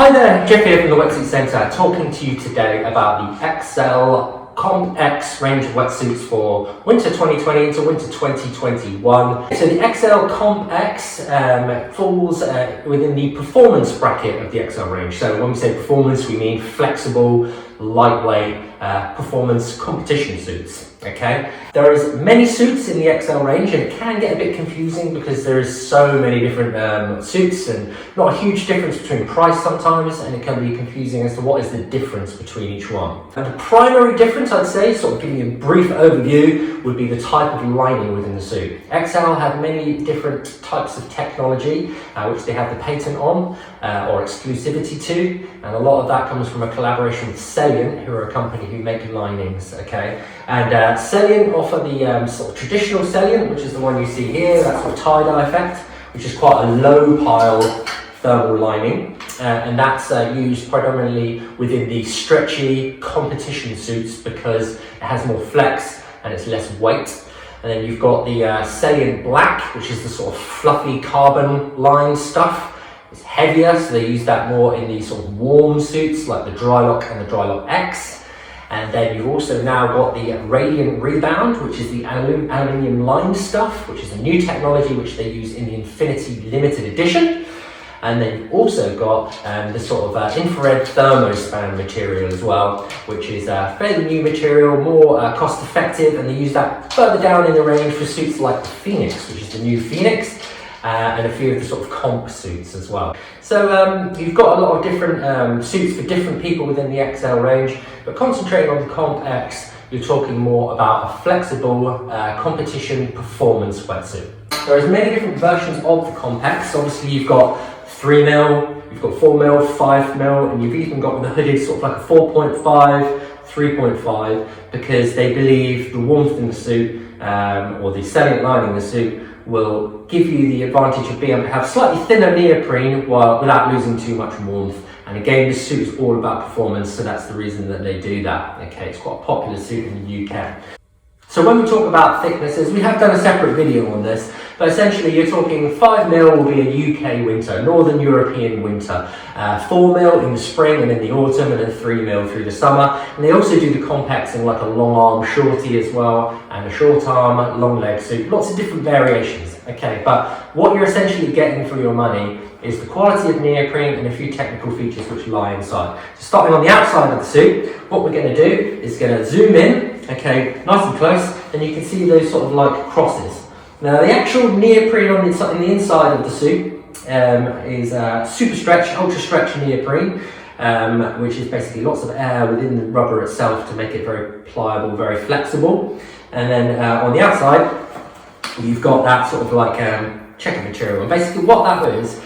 Hi there, Jeff here from the Wetsuit Centre, talking to you today about the Xcel Comp X range of wetsuits for winter 2020 into winter 2021. So the Xcel Comp X falls within the performance bracket of the Xcel range. So when we say performance, we mean flexible, lightweight, performance competition suits. Okay, there is many suits in the Xcel range, and it can get a bit confusing because there is so many different suits and not a huge difference between price sometimes, and it can be confusing as to what is the difference between each one. And the primary difference, I'd say, sort of giving you a brief overview, would be the type of lining within the suit. Xcel have many different types of technology which they have the patent on or exclusivity to, and a lot of that comes from a collaboration with Salient, who are a company who make linings. Okay, and Salient offer the sort of traditional Salient, which is the one you see here. That's the tie-dye effect, which is quite a low pile thermal lining, and that's used predominantly within the stretchy competition suits because it has more flex and it's less weight. And then you've got the Salient Black, which is the sort of fluffy carbon lined stuff. It's heavier, so they use that more in the sort of warm suits like the Drylock and the Drylock X. And then you've also now got the Radiant Rebound, which is the aluminium lined stuff, which is a new technology which they use in the Infinity Limited Edition. And then you've also got the sort of infrared thermospan material as well, which is a fairly new material, more cost effective, and they use that further down in the range for suits like the Phoenix, which is the new Phoenix. And a few of the sort of comp suits as well. So you've got a lot of different suits for different people within the Xcel range, but concentrating on the Comp X, you're talking more about a flexible competition performance wetsuit. There are many different versions of the Comp X. Obviously you've got 3mm, you've got 4mm, 5mm, and you've even got the hooded sort of like a 4.5, 3.5, because they believe the warmth in the suit or the salient lining in the suit will give you the advantage of being able to have slightly thinner neoprene without losing too much warmth. And again, this suit is all about performance, so that's the reason that they do that. Okay, it's quite a popular suit in the UK. So when we talk about thicknesses, we have done a separate video on this, but essentially you're talking 5mm will be a UK winter, Northern European winter, 4mm in the spring and in the autumn, and then 3mm through the summer. And they also do the Comp X in like a long arm shorty as well, and a short arm, long leg suit, lots of different variations. Okay, but what you're essentially getting for your money is the quality of neoprene and a few technical features which lie inside. So starting on the outside of the suit, what we're going to do is going to zoom in, okay, nice and close, and you can see those sort of like crosses. Now the actual neoprene on the inside of the suit is super stretch, ultra stretch neoprene, which is basically lots of air within the rubber itself to make it very pliable, very flexible. And then on the outside, you've got that sort of like checker material. And basically what that is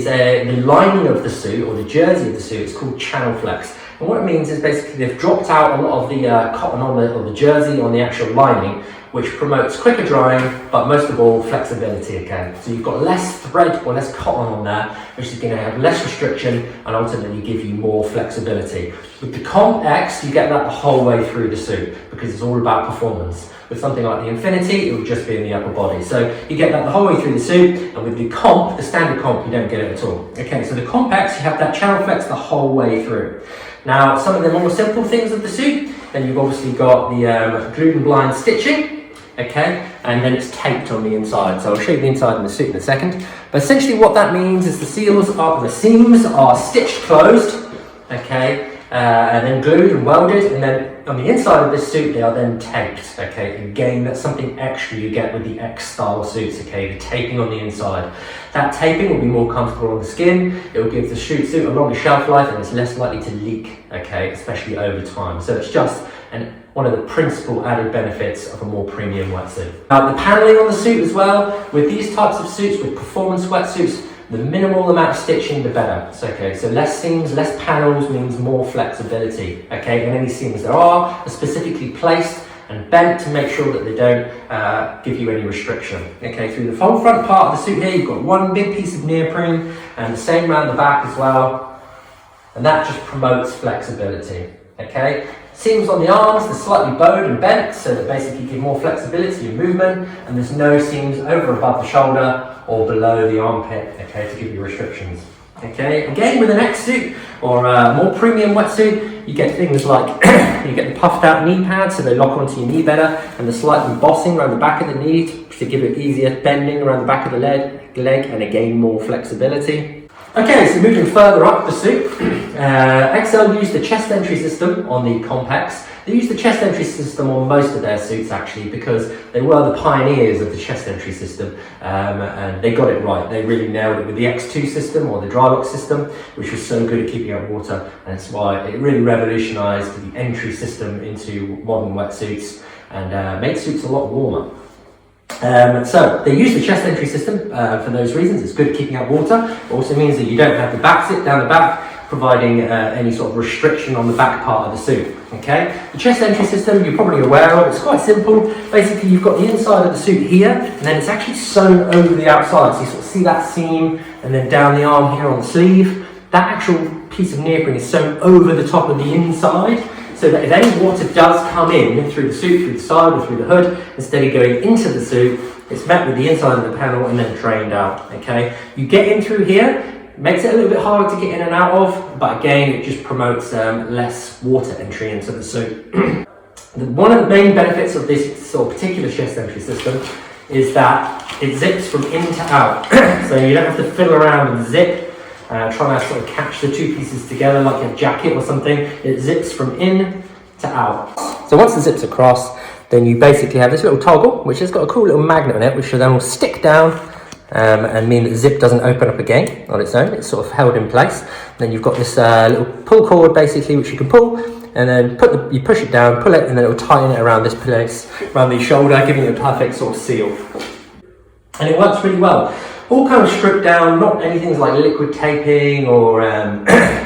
the lining of the suit, or the jersey of the suit. It's called channel flex. And what it means is basically they've dropped out a lot of the cotton on or the jersey on the actual lining, which promotes quicker drying, but most of all flexibility again. So you've got less thread or less cotton on there, which is going to have less restriction and ultimately give you more flexibility. With the Comp X, you get that the whole way through the suit because it's all about performance. With something like the Infinity, it will just be in the upper body. So you get that the whole way through the suit, and with the Comp, the standard Comp, you don't get it at all. Okay, so the Comp X, you have that channel flex the whole way through. Now, some of the more simple things of the suit, then you've obviously got the glued and blind stitching, okay, and then it's taped on the inside. So I'll show you the inside of the suit in a second. But essentially what that means is the seams are stitched closed, okay, and then glued and welded, and then on the inside of this suit they are then taped. Okay, again, that's something extra you get with the X style suits. Okay, the taping on the inside. That taping will be more comfortable on the skin. It will give the suit a longer shelf life, and it's less likely to leak. Okay, especially over time. So it's just one of the principal added benefits of a more premium wetsuit. Now the paneling on the suit as well. With these types of suits, with performance wetsuits, the minimal amount of stitching, the better. So, okay, so less seams, less panels means more flexibility. Okay, and any seams there are specifically placed and bent to make sure that they don't give you any restriction. Okay, through the whole front part of the suit here, you've got one big piece of neoprene, and the same around the back as well, and that just promotes flexibility. Okay, seams on the arms, they're slightly bowed and bent, so that basically give more flexibility and movement, and there's no seams over above the shoulder or below the armpit, okay, to give you restrictions. Okay, again with an X suit or a more premium wetsuit, you get things like you get the puffed out knee pads, so they lock onto your knee better, and the slight embossing around the back of the knee to give it easier bending around the back of the leg, and again more flexibility. Okay, so moving further up the suit, Xcel used the chest entry system on the Comp-X. They used the chest entry system on most of their suits actually because they were the pioneers of the chest entry system, and they got it right. They really nailed it with the X2 system or the dry lock system, which was so good at keeping out water, and that's why it really revolutionised the entry system into modern wetsuits and made suits a lot warmer. So they use the chest entry system for those reasons. It's good at keeping out water. It also means that you don't have the back zip down the back, providing any sort of restriction on the back part of the suit. Okay, the chest entry system you're probably aware of. It's quite simple. Basically, you've got the inside of the suit here, and then it's actually sewn over the outside. So you sort of see that seam, and then down the arm here on the sleeve. That actual piece of neoprene is sewn over the top of the inside, so that if any water does come in through the suit, through the side or through the hood, instead of going into the suit, it's met with the inside of the panel and then drained out. Okay, you get in through here, makes it a little bit harder to get in and out of, but again, it just promotes less water entry into the suit. One of the main benefits of this sort of particular chest entry system is that it zips from in to out, so you don't have to fiddle around with the zip. Trying to sort of catch the two pieces together like a jacket or something. It zips from in to out. So once the zip's across, then you basically have this little toggle, which has got a cool little magnet on it, which then will stick down and mean that the zip doesn't open up again on its own. It's sort of held in place. Then you've got this little pull cord basically, which you can pull, and then you push it down, pull it, and then it will tighten it around this place, around the shoulder, giving it a perfect sort of seal. And it works really well. All kind of stripped down, not anything like liquid taping or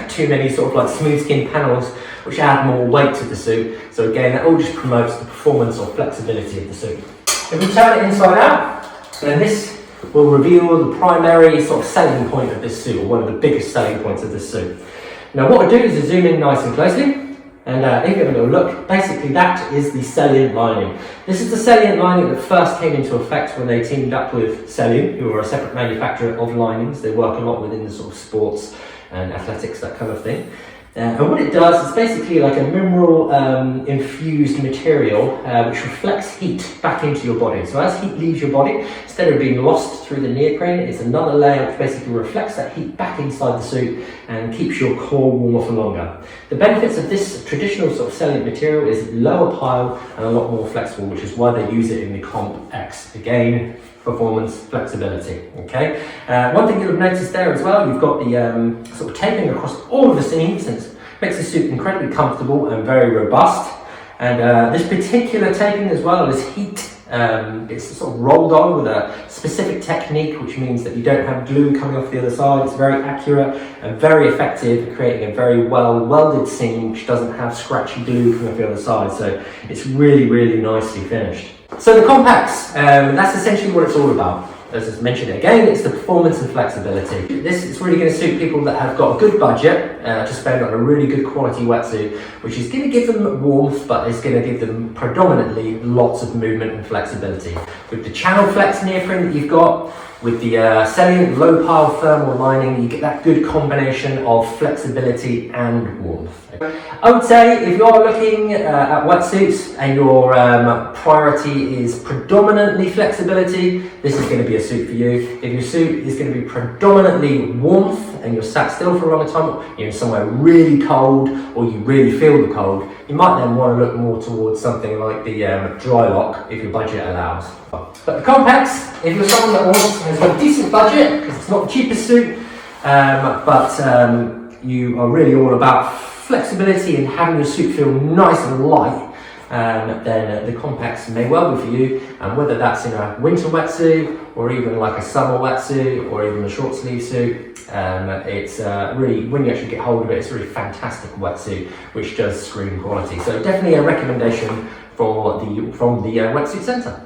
too many sort of like smooth skin panels which add more weight to the suit. So again, that all just promotes the performance or flexibility of the suit. If we turn it inside out, then this will reveal the primary sort of selling point of this suit, or one of the biggest selling points of this suit. Now what I do is zoom in nice and closely. And if you have a little look, basically that is the Salient Lining. This is the Salient Lining that first came into effect when they teamed up with Salient, who are a separate manufacturer of linings. They work a lot within the sort of sports and athletics, that kind of thing. And what it does is basically like a mineral infused material which reflects heat back into your body. So as heat leaves your body, instead of being lost through the neoprene, it's another layer which basically reflects that heat back inside the suit and keeps your core warmer for longer. The benefits of this traditional sort of Salient material is lower pile and a lot more flexible, which is why they use it in the Comp-X. Again, performance, flexibility. Okay. One thing you'll have noticed there as well, you've got the sort of taping across all of the seams, and it makes the suit incredibly comfortable and very robust. And this particular taping as well is heat. It's sort of rolled on with a specific technique, which means that you don't have glue coming off the other side. It's very accurate and very effective at creating a very well welded seam which doesn't have scratchy glue coming off the other side. So it's really, really nicely finished. So the Comp-X, that's essentially what it's all about. As I mentioned again, it's the performance and flexibility. This is really going to suit people that have got a good budget to spend on a really good quality wetsuit, which is going to give them warmth, but it's going to give them predominantly lots of movement and flexibility. With the channel flex neoprene that you've got, with the Salient low pile thermal lining, you get that good combination of flexibility and warmth. I would say if you're looking at wetsuits and your priority is predominantly flexibility, this is going to be a suit for you. If your suit is going to be predominantly warmth and you're sat still for a long time, you're somewhere really cold or you really feel the cold, you might then want to look more towards something like the dry lock if your budget allows. But the Comp-X, if you're someone that has got a decent budget, because it's not the cheapest suit, but you are really all about flexibility and having your suit feel nice and light, then the Comp-X may well be for you. And whether that's in a winter wetsuit or even like a summer wetsuit or even a short sleeve suit, it's really, when you actually get hold of it, it's a really fantastic wetsuit which does scream quality. So definitely a recommendation from the Wetsuit Centre.